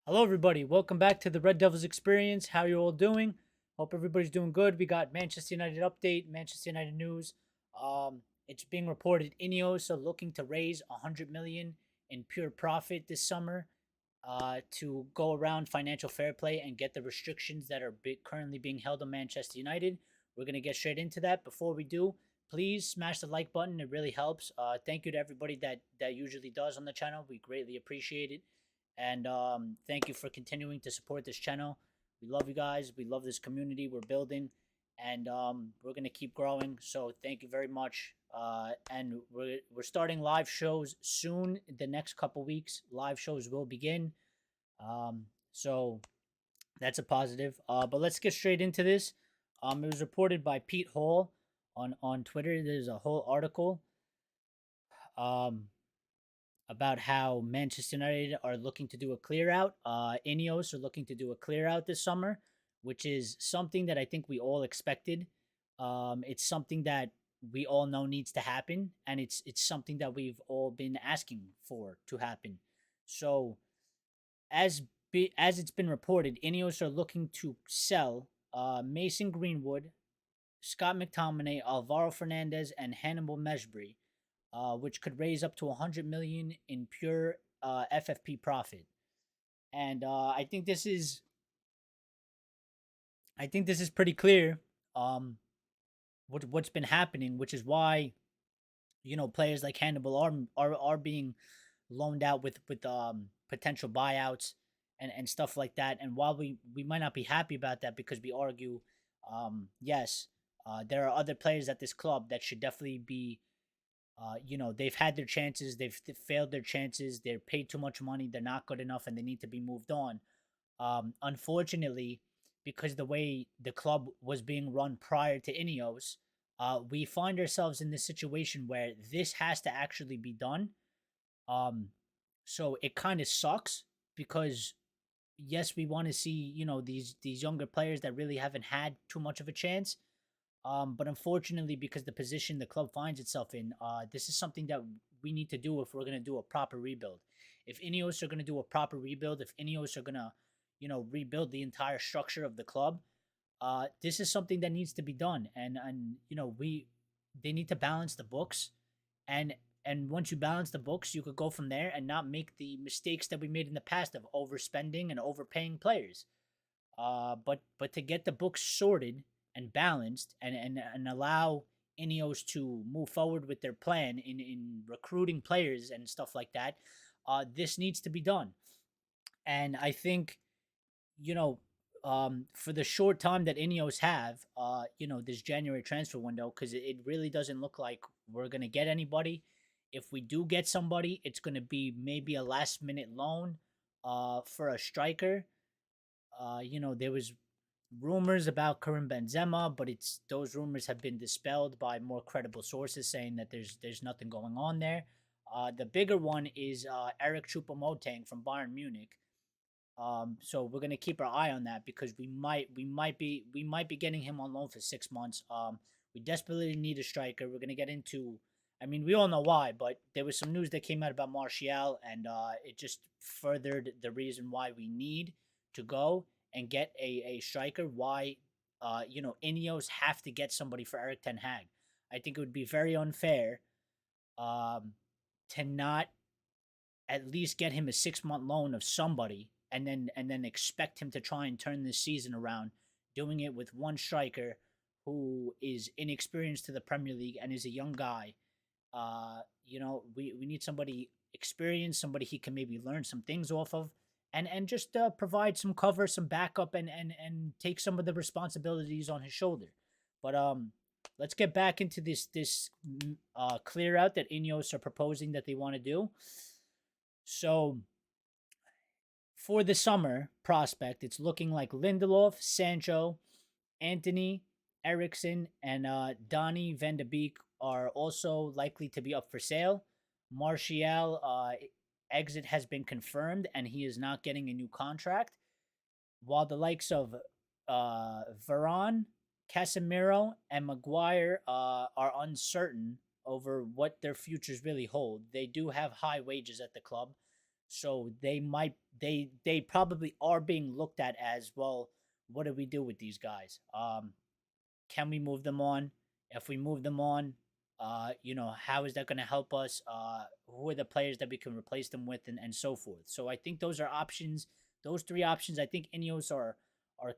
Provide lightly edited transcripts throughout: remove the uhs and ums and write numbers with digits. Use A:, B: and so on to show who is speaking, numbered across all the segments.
A: Hello, everybody. Welcome back to the Red Devils Experience. How you all doing? Hope everybody's doing good. We got Manchester United update, Manchester United news. It's being reported INEOS are looking to raise 100 million in pure profit this summer, to go around financial fair play and get the restrictions that are currently being held on Manchester United. We're gonna get straight into that. Before we do, please smash the like button. It really helps. Thank you to everybody that usually does on the channel. We greatly appreciate it. And thank you for continuing to support this channel. We love you guys. We love this community we're building, and we're gonna keep growing. So thank you very much. And we're starting live shows soon. The next couple weeks, live shows will begin. So that's a positive. But let's get straight into this. It was reported by Pete Hall on Twitter. There's a whole article. Um, about how Manchester United are looking to do a clear out. INEOS are looking to do a clear out this summer, which is something that I think we all expected. It's something that we all know needs to happen, and it's something that we've all been asking for to happen. So, as it's been reported, INEOS are looking to sell Mason Greenwood, Scott McTominay, Alvaro Fernandez, and Hannibal Mejbri, which could raise up to 100 million in pure FFP profit. And I think this is pretty clear. What's been happening, which is why players like Hannibal are being loaned out with potential buyouts and stuff like that. And while we might not be happy about that because we argue, yes, there are other players at this club that should definitely be they've had their chances, they've failed their chances, they're paid too much money, they're not good enough, and they need to be moved on. Unfortunately, because the way the club was being run prior to INEOS, we find ourselves in this situation where this has to actually be done. Um, so it kind of sucks because yes, we want to see these younger players that really haven't had too much of a chance. But unfortunately, because the position the club finds itself in, this is something that we need to do if we're going to do a proper rebuild. If INEOS are going to do a proper rebuild, if INEOS are going to, rebuild the entire structure of the club, this is something that needs to be done. And they need to balance the books, and once you balance the books, you could go from there and not make the mistakes that we made in the past of overspending and overpaying players. But to get the books sorted and balanced, and allow INEOS to move forward with their plan in recruiting players and stuff like that, this needs to be done. And I think, for the short time that INEOS have, this January transfer window, because it really doesn't look like we're going to get anybody. If we do get somebody, it's going to be maybe a last minute loan for a striker. There was rumors about Karim Benzema, but those rumors have been dispelled by more credible sources saying that there's nothing going on there. The bigger one is Eric Choupo-Moting from Bayern Munich. So we're gonna keep our eye on that because we might be getting him on loan for 6 months. We desperately need a striker. We're gonna get into. I mean, we all know why, but there was some news that came out about Martial, and it just furthered the reason why we need to go and get a striker. Why, INEOS have to get somebody for Eric Ten Hag. I think it would be very unfair, um, to not at least get him a 6 month loan of somebody, and then expect him to try and turn this season around, doing it with one striker who is inexperienced to the Premier League and is a young guy. We need somebody experienced, somebody he can maybe learn some things off of, and just provide some cover, some backup, and take some of the responsibilities on his shoulder. But let's get back into this clear out that INEOS are proposing that they want to do. So for the summer prospect, it's looking like Lindelof, Sancho, Anthony, Eriksson, and Donny Van de Beek are also likely to be up for sale. Martial exit has been confirmed, and he is not getting a new contract. While the likes of Varane, Casemiro, and Maguire are uncertain over what their futures really hold, they do have high wages at the club. So they probably are being looked at as well. What do we do with these guys? Can we move them on? If we move them on, how is that going to help us? Who are the players that we can replace them with, and so forth. So I think those are options. Those three options, I think INEOS are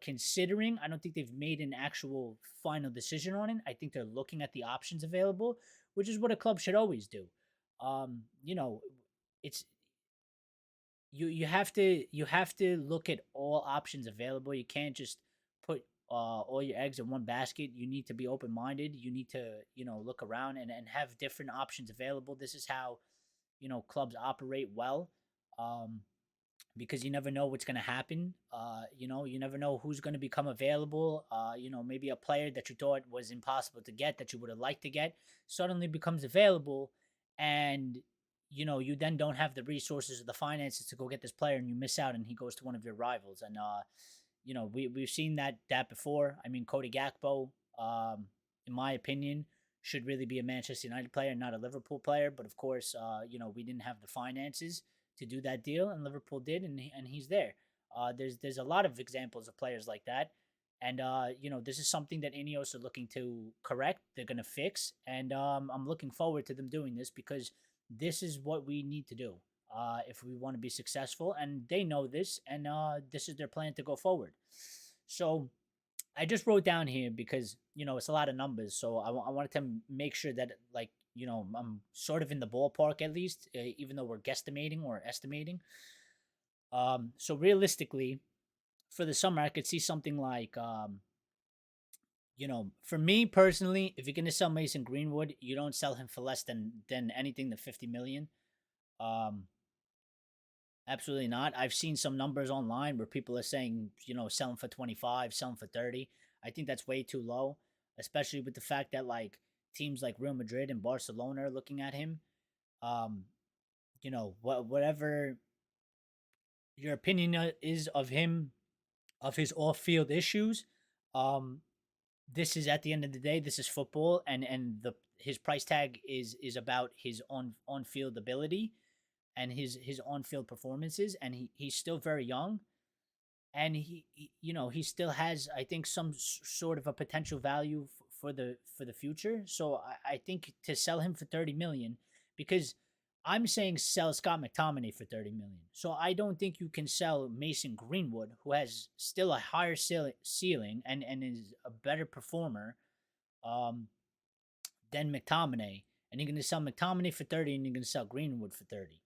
A: considering. I don't think they've made an actual final decision on it. I think they're looking at the options available, which is what a club should always do. It's you have to look at all options available. You can't just put all your eggs in one basket. You need to be open minded. You need to look around and have different options available. This is how clubs operate well. Um, because you never know what's going to happen. You never know who's going to become available. Maybe a player that you thought was impossible to get, that you would have liked to get, suddenly becomes available, and you then don't have the resources or the finances to go get this player, and you miss out, and he goes to one of your rivals. And we've seen that before. I mean, Cody Gakpo, in my opinion, should really be a Manchester United player, not a Liverpool player. But of course, we didn't have the finances to do that deal, and Liverpool did, and he's there. There's a lot of examples of players like that, and this is something that INEOS are looking to correct. They're gonna fix, and I'm looking forward to them doing this, because this is what we need to do if we want to be successful, and they know this, and this is their plan to go forward. So I just wrote down here because it's a lot of numbers, so I wanted to make sure that, like, I'm sort of in the ballpark at least, even though we're guesstimating or estimating. So realistically, for the summer, I could see something like, for me personally, if you're gonna sell Mason Greenwood, you don't sell him for less than anything than 50 million. Um, Absolutely not. I've seen some numbers online where people are saying, sell him for 25, sell him for 30. I think that's way too low, especially with the fact that, like, teams like Real Madrid and Barcelona are looking at him. Um, whatever your opinion is of him, of his off-field issues, um, this is, at the end of the day, this is football, and the his price tag is about his on-field ability and his on-field performances, and he's still very young, and he still has, I think, some sort of a potential value for the future. So I think to sell him for 30 million, because I'm saying sell Scott McTominay for 30 million. So I don't think you can sell Mason Greenwood, who has still a higher ceiling and is a better performer, um, than McTominay, and you're going to sell McTominay for 30, and you're going to sell Greenwood for 30.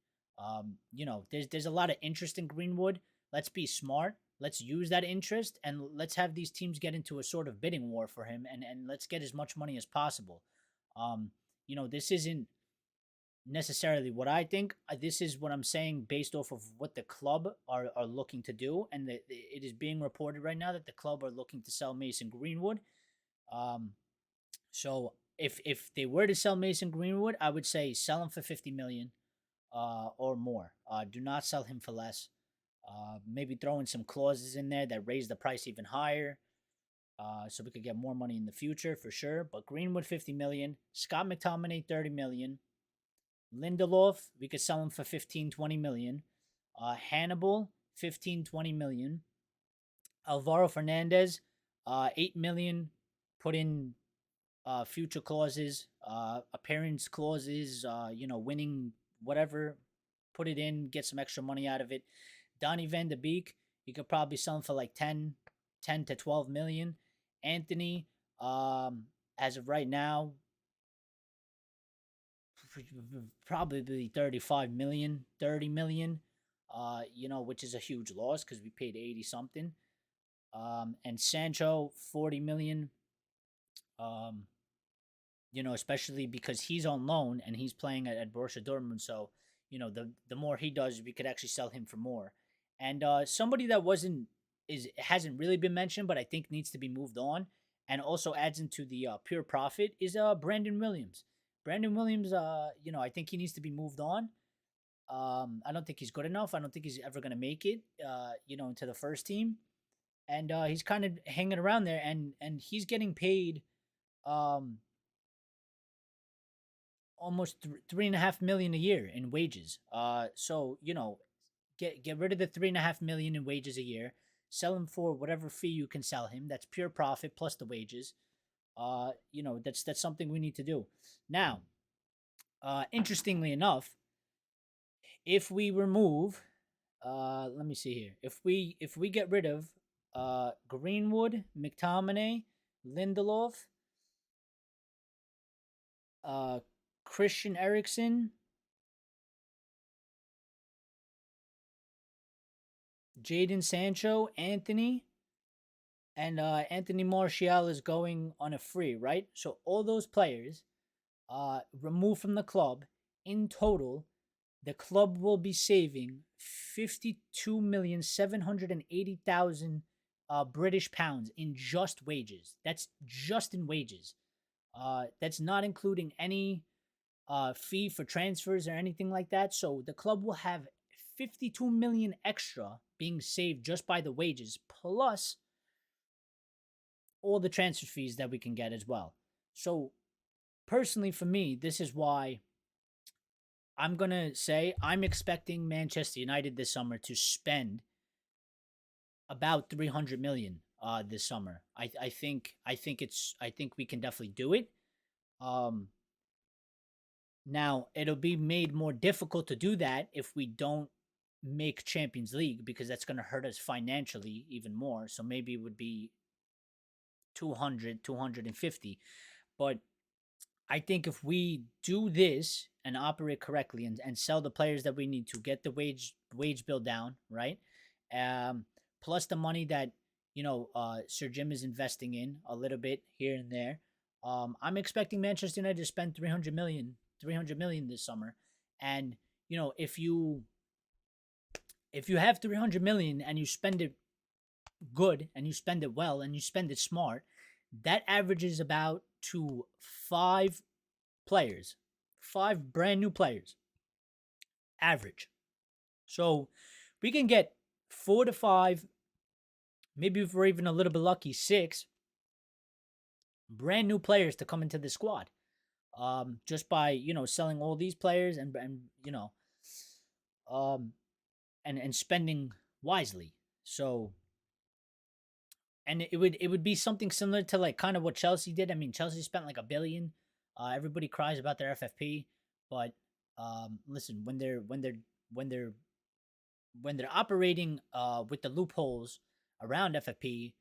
A: There's a lot of interest in Greenwood. Let's be smart. Let's use that interest, and let's have these teams get into a sort of bidding war for him, and let's get as much money as possible. This isn't necessarily what I think. This is what I'm saying based off of what the club are looking to do, and it is being reported right now that the club are looking to sell Mason Greenwood. Um, so if they were to sell Mason Greenwood, I would say sell him for 50 million, or more. Do not sell him for less. Maybe throw in some clauses in there that raise the price even higher, so we could get more money in the future for sure. But Greenwood 50 million, Scott McTominay 30 million, Lindelof we could sell him for 15, 20 million, Hannibal 15, 20 million, Alvaro Fernandez 8 million. Put in future clauses, appearance clauses, winning whatever. Put it in, get some extra money out of it. Donny Van de Beek, you could probably sell him for like 10 to 12 million. Anthony, as of right now, probably 35 million, 30 million, which is a huge loss because we paid 80 something. And Sancho, 40 million. Um, especially because he's on loan and he's playing at Borussia Dortmund. So, the more he does, we could actually sell him for more. And somebody that hasn't really been mentioned, but I think needs to be moved on, and also adds into the pure profit, is Brandon Williams. Brandon Williams, I think he needs to be moved on. I don't think he's good enough. I don't think he's ever going to make it, into the first team. And he's kind of hanging around there, and he's getting paid um, almost 3.5 million a year in wages. So get rid of the 3.5 million in wages a year. Sell him for whatever fee you can sell him. That's pure profit plus the wages. That's something we need to do. Now, interestingly enough, if we remove, let me see here. If we get rid of Greenwood, McTominay, Lindelof, uh, Christian Eriksen, Jadon Sancho, Anthony, and Anthony Martial is going on a free, right? So all those players removed from the club, in total, the club will be saving 52,780,000 British pounds in just wages. That's just in wages. That's not including any fee for transfers or anything like that. So the club will have 52 million extra being saved just by the wages, plus all the transfer fees that we can get as well. So personally, for me, this is why I'm gonna say I'm expecting Manchester United this summer to spend about 300 million this summer. I think we can definitely do it. Um Now it'll be made more difficult to do that if we don't make Champions League, because that's going to hurt us financially even more. So maybe it would be 200, 250. But I think if we do this and operate correctly, and sell the players that we need to get the wage bill down, right? Um, Plus the money that Sir Jim is investing in a little bit here and there. I'm expecting Manchester United to spend 300 million this summer, and if you have 300 million and you spend it good and you spend it well and you spend it smart, that averages about to 5 players, 5 brand new players average. So we can get 4 to 5, maybe if we're even a little bit lucky, 6 brand new players to come into the squad. Just by selling all these players and um and spending wisely. So, and it would be something similar to like kind of what Chelsea did. I mean, Chelsea spent like 1 billion. Everybody cries about their FFP, but listen, when they're when they're operating with the loopholes around FFP,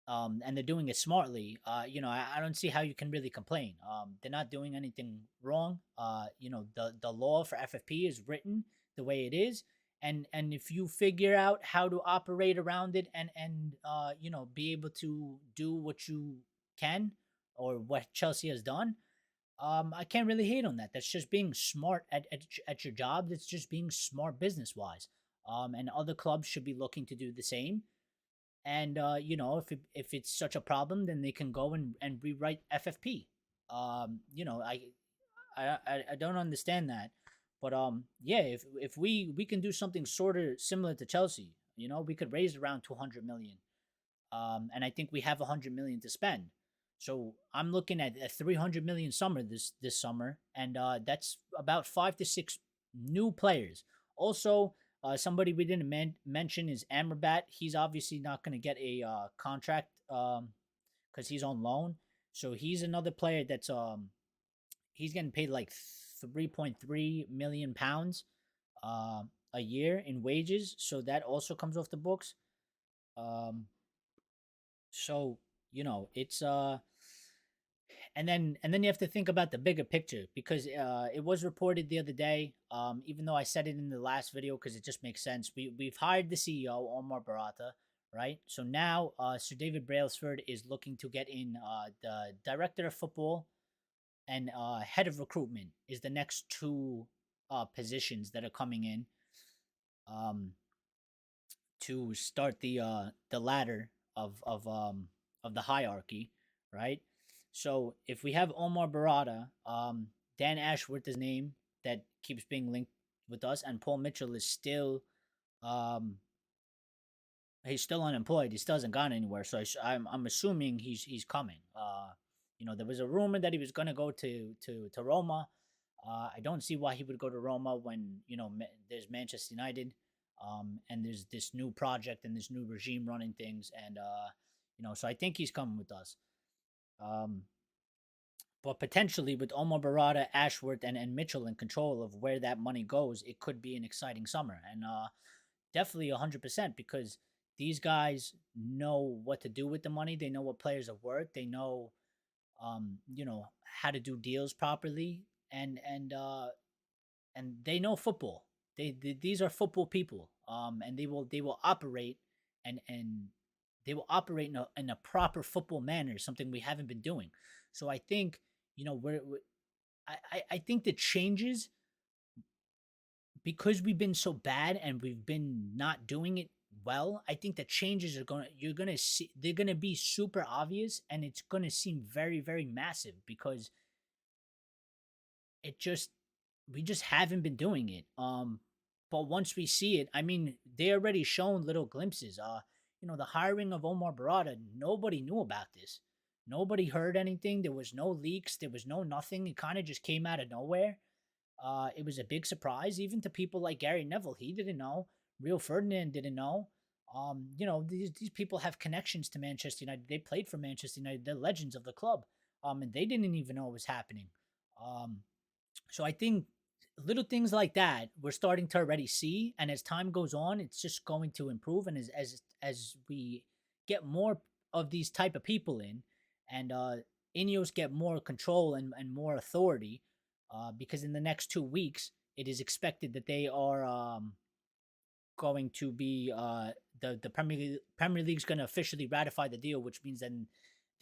A: and they're doing it smartly, I don't see how you can really complain. They're not doing anything wrong. The law for FFP is written the way it is, and if you figure out how to operate around it, and be able to do what you can, or what Chelsea has done, I can't really hate on that. That's just being smart at your job. That's just being smart business wise. And other clubs should be looking to do the same. And if it's such a problem, then they can go and rewrite FFP. I don't understand that, but yeah, if we can do something sort of similar to Chelsea, we could raise around 200 million, and I think we have 100 million to spend. So I'm looking at a 300 million summer this summer, and that's about 5 to 6 new players. Also, somebody we didn't mention is Amrabat. He's obviously not going to get a contract because he's on loan. So he's another player that's he's getting paid like 3.3 million pounds a year in wages. So that also comes off the books. Um, so it's and then you have to think about the bigger picture, because it was reported the other day, even though I said it in the last video because it just makes sense. We've hired the CEO, Omar Barrada, right? So now Sir David Brailsford is looking to get in the director of football and head of recruitment is the next two positions that are coming in um, to start the ladder of the hierarchy, right? So if we have Omar Barrada, Dan Ashworth is name that keeps being linked with us, and Paul Mitchell is still um, he's still unemployed. He still hasn't gone anywhere. So I'm assuming he's coming. There was a rumor that he was going to go to Roma. I don't see why he would go to Roma when there's Manchester United. And there's this new project and this new regime running things, and so I think he's coming with us. Um, but potentially with Omar Barrada, Ashworth, and Mitchell in control of where that money goes, it could be an exciting summer, and definitely 100% because these guys know what to do with the money. They know what players are worth. They know, how to do deals properly, and they know football. These are football people, and they will operate and they will operate in a proper football manner, something we haven't been doing. So I think I think the changes, because we've been so bad and we've been not doing it well. I think the changes you're gonna see, they're gonna be super obvious, and it's gonna seem very very massive because it just we just haven't been doing it. But once we see it, I mean, they already shown little glimpses. The hiring of Omar Barada, nobody knew about this. Nobody heard anything. There was no leaks. There was no nothing. It kind of just came out of nowhere. It was a big surprise, even to people like Gary Neville. He didn't know. Real Ferdinand didn't know. These people have connections to Manchester United. They played for Manchester United. They're legends of the club. And they didn't even know it was happening. Um, so I think little things like that we're starting to already see, and as time goes on, it's just going to improve. And as we get more of these type of people in, and INEOS get more control and more authority, because in the next 2 weeks it is expected that they are going to be the Premier League's going to officially ratify the deal, which means then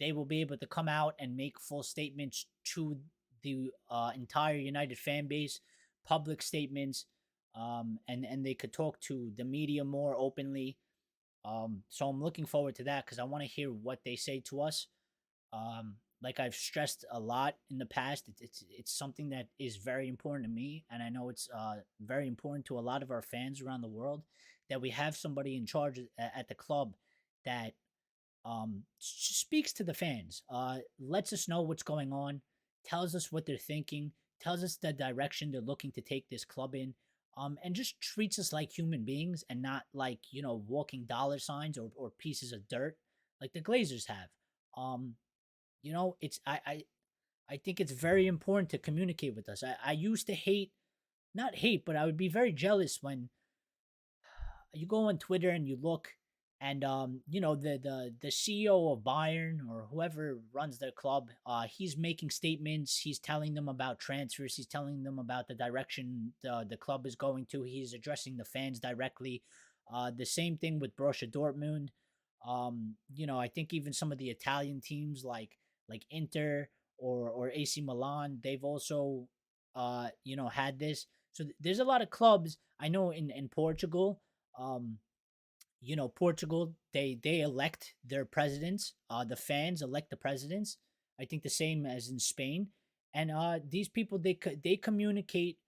A: they will be able to come out and make full statements to the entire United fan base, public statements, and they could talk to the media more openly. So I'm looking forward to that because I want to hear what they say to us. Like I've stressed a lot in the past, it's something that is very important to me, and I know it's very important to a lot of our fans around the world, that we have somebody in charge at the club that speaks to the fans, lets us know what's going on, tells us what they're thinking, tells us the direction they're looking to take this club in, and just treats us like human beings and not like walking dollar signs or pieces of dirt like the Glazers have. Um, it's I think it's very important to communicate with us. I used to not hate, but I would be very jealous when you go on Twitter and you look, and the CEO of Bayern or whoever runs their club, he's making statements, he's telling them about transfers, he's telling them about the direction the club is going to, he's addressing the fans directly. The same thing with Borussia Dortmund. I think even some of the Italian teams like Inter or AC Milan, they've also had this. So there's a lot of clubs I know in Portugal. um Portugal, they elect their presidents. The fans elect the presidents. I think the same as in Spain. And these people, they communicate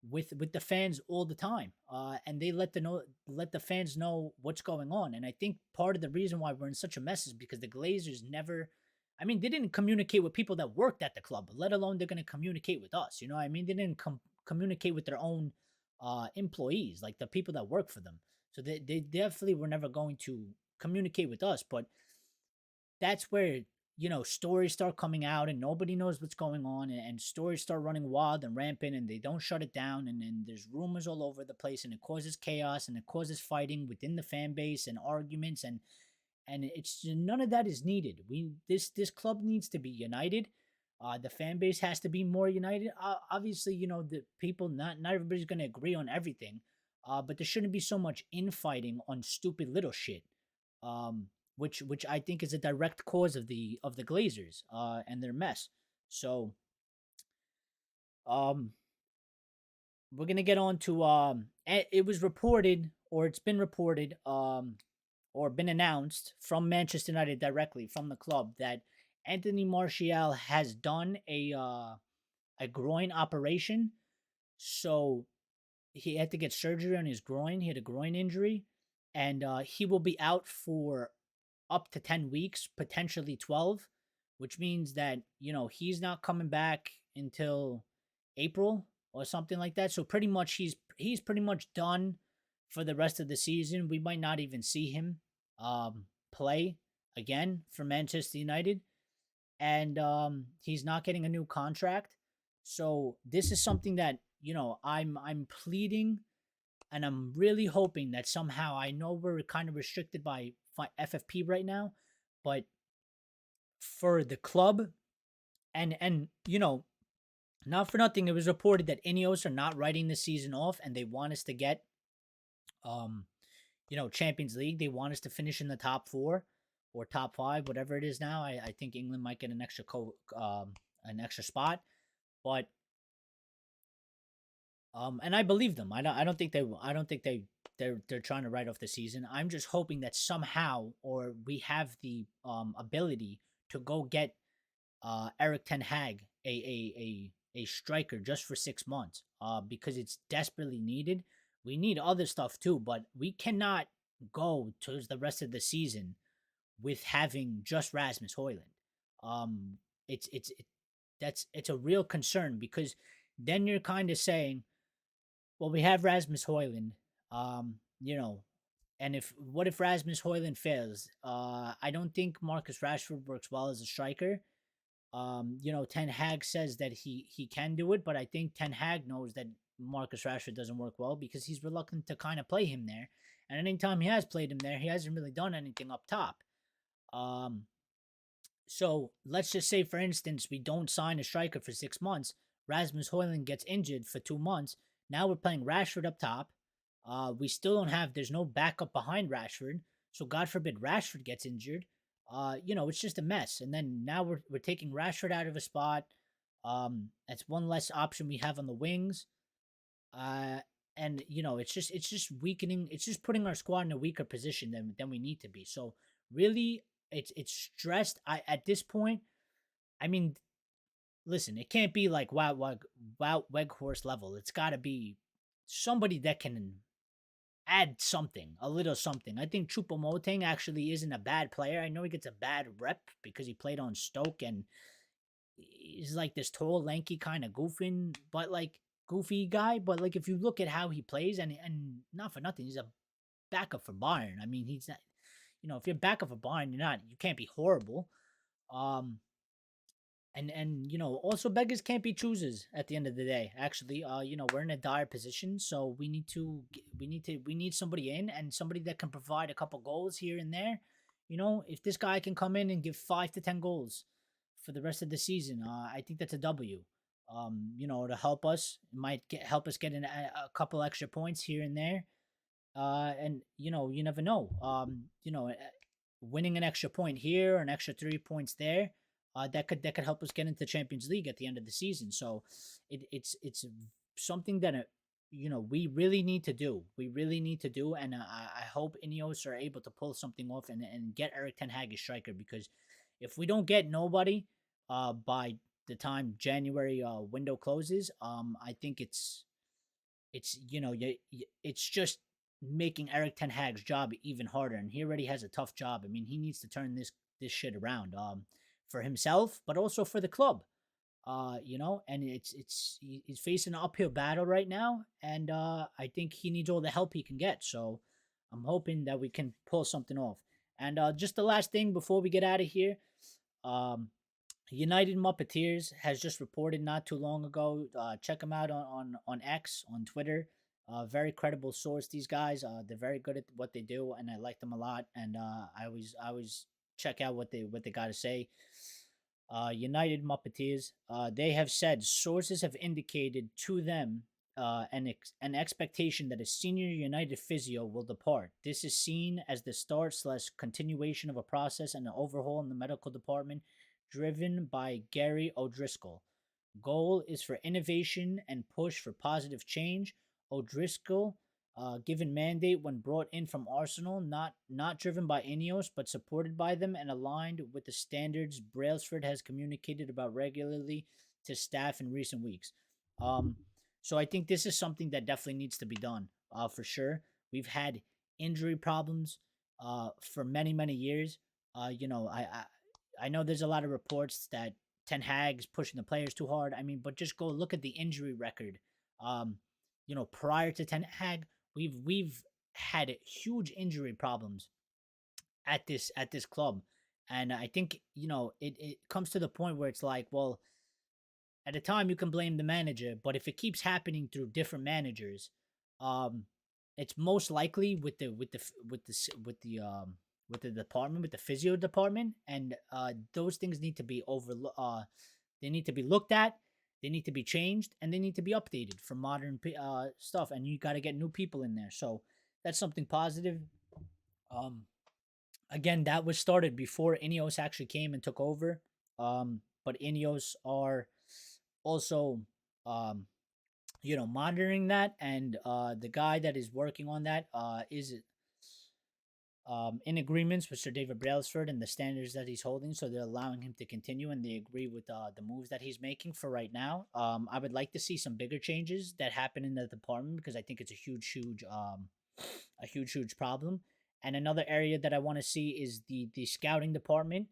A: with the fans all the time. And they let the fans know what's going on. And I think part of the reason why we're in such a mess is because the Glazers never. I mean, they didn't communicate with people that worked at the club, let alone they're going to communicate with us. You know what I mean? They didn't communicate with their own employees, like the people that work for them. So they definitely were never going to communicate with us. But that's where, stories start coming out and nobody knows what's going on, and stories start running wild and rampant, and they don't shut it down. And then there's rumors all over the place, and it causes chaos, and it causes fighting within the fan base and arguments. And it's none of that is needed. This club needs to be united. The fan base has to be more united. Obviously, the people, not everybody's going to agree on everything, but there shouldn't be so much infighting on stupid little shit, which I think is a direct cause of the Glazers and their mess. So um, we're gonna get on to it was reported, or it's been reported, or been announced from Manchester United directly from the club, that Anthony Martial has done a groin operation. So he had to get surgery on his groin. He had a groin injury, and he will be out for up to 10 weeks, potentially 12, which means that, he's not coming back until April or something like that. So pretty much he's pretty much done for the rest of the season. We might not even see him play again for Manchester United, and he's not getting a new contract. So this is something that I'm pleading, and I'm really hoping that somehow, I know we're kind of restricted by FFP right now, but for the club, and not for nothing, it was reported that INEOS are not writing the season off, and they want us to get um Champions League. They want us to finish in the top four or top five, whatever it is now. I think England might get an extra spot, but and I believe them. I don't think they're trying to write off the season. I'm just hoping that somehow, or we have the ability to go get Eric Ten Hag, a striker, just for 6 months, because it's desperately needed. We need other stuff too, but we cannot go towards the rest of the season with having just Rasmus Højlund. Um, it's a real concern, because then you're kind of saying, well, we have Rasmus Højlund, um, you know, and what if Rasmus Højlund fails? I don't think Marcus Rashford works well as a striker. Ten Hag says that he can do it, but I think Ten Hag knows that Marcus Rashford doesn't work well, because he's reluctant to kind of play him there. And anytime he has played him there, he hasn't really done anything up top. Um, so let's just say, for instance, we don't sign a striker for 6 months. Rasmus Højlund gets injured for 2 months. Now we're playing Rashford up top. We still don't have. There's no backup behind Rashford. So God forbid Rashford gets injured. It's just a mess. And then now we're taking Rashford out of a spot. That's one less option we have on the wings. And it's just weakening. It's just putting our squad in a weaker position than we need to be. So really, it's stressed. At this point, I mean, listen, it can't be like Weghorst level. It's got to be somebody that can add something, a little something. I think Choupo-Moting actually isn't a bad player. I know he gets a bad rep because he played on Stoke, and he's like this tall, lanky kind of goofy guy. But like, if you look at how he plays, and not for nothing, he's a backup for Bayern. I mean, he's not. If you're backup for Bayern, you can't be horrible. Um, and also, beggars can't be choosers at the end of the day. Actually, we're in a dire position, so we need somebody in, and somebody that can provide a couple goals here and there. If this guy can come in and give 5 to 10 goals for the rest of the season, I think that's a W. To help us, it might help us get a couple extra points here and there. And you never know. Winning an extra point here, an extra 3 points there, that could help us get into Champions League at the end of the season. So it's something that we really need to do. We really need to do, and I hope INEOS are able to pull something off and get Eric Ten Hag a striker, because if we don't get nobody by the time January window closes, I think it's it's just making Eric Ten Hag's job even harder, and he already has a tough job. I mean, he needs to turn this shit around, for himself, but also for the club. And he's facing an uphill battle right now, and I think he needs all the help he can get. So I'm hoping that we can pull something off. And just the last thing before we get out of here, um, United Muppeteers has just reported not too long ago. Check them out on X, on Twitter. Very credible source. These guys, they're very good at what they do, and I like them a lot. And I always check out what they got to say. United Muppeteers, they have said sources have indicated to them an expectation that a senior United physio will depart. This is seen as the start/continuation of a process and an overhaul in the medical department driven by Gary O'Driscoll. Goal is for innovation and push for positive change. O'Driscoll, given mandate when brought in from Arsenal, not driven by INEOS, but supported by them and aligned with the standards Brailsford has communicated about regularly to staff in recent weeks. So I think this is something that definitely needs to be done, for sure. We've had injury problems for many years. I know there's a lot of reports that Ten Hag's pushing the players too hard. I mean, but just go look at the injury record. Prior to Ten Hag, we've had huge injury problems at this club. And I think, it comes to the point where it's like, well, at a time you can blame the manager, but if it keeps happening through different managers, um, it's most likely with the department, with the physio department, and those things need to be they need to be looked at, they need to be changed, and they need to be updated for modern stuff. And you got to get new people in there. So that's something positive. Um, Again, that was started before INEOS actually came and took over. But INEOS are also, um, monitoring that, and the guy that is working on that is in agreements with Sir David Brailsford and the standards that he's holding, so they're allowing him to continue, and they agree with the moves that he's making for right now. I would like to see some bigger changes that happen in the department because I think it's a huge problem. And another area that I want to see is the scouting department,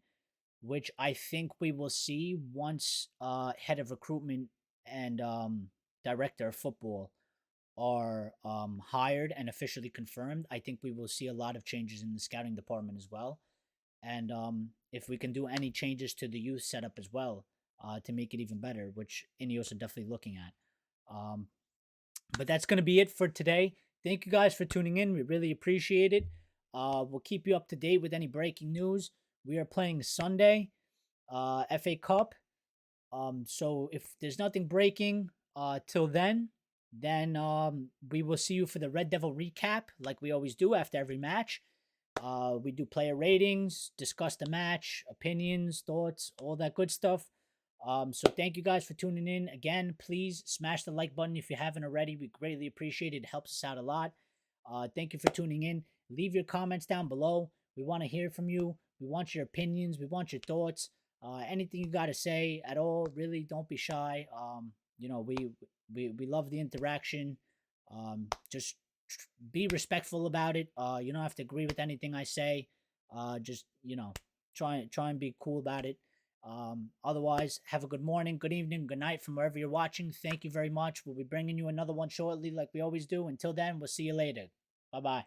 A: which I think we will see once head of recruitment and director of football are hired and officially confirmed. I think we will see a lot of changes in the scouting department as well. And if we can do any changes to the youth setup as well to make it even better, which INEOS are definitely looking at. But that's going to be it for today. Thank you guys for tuning in. We really appreciate it. We'll keep you up to date with any breaking news. We are playing Sunday, FA Cup. So if there's nothing breaking till then we will see you for the Red Devil recap, like we always do after every match. We do player ratings, discuss the match, opinions, thoughts, all that good stuff. So thank you guys for tuning in. Again, please smash the like button if you haven't already. We greatly appreciate it. It helps us out a lot. Thank you for tuning in. Leave your comments down below. We want to hear from you. We want your opinions. We want your thoughts. Anything you got to say at all, really, don't be shy. We love the interaction. Just be respectful about it. You don't have to agree with anything I say. Just try and be cool about it. Otherwise, have a good morning, good evening, good night from wherever you're watching. Thank you very much. We'll be bringing you another one shortly, like we always do. Until then, we'll see you later. Bye bye.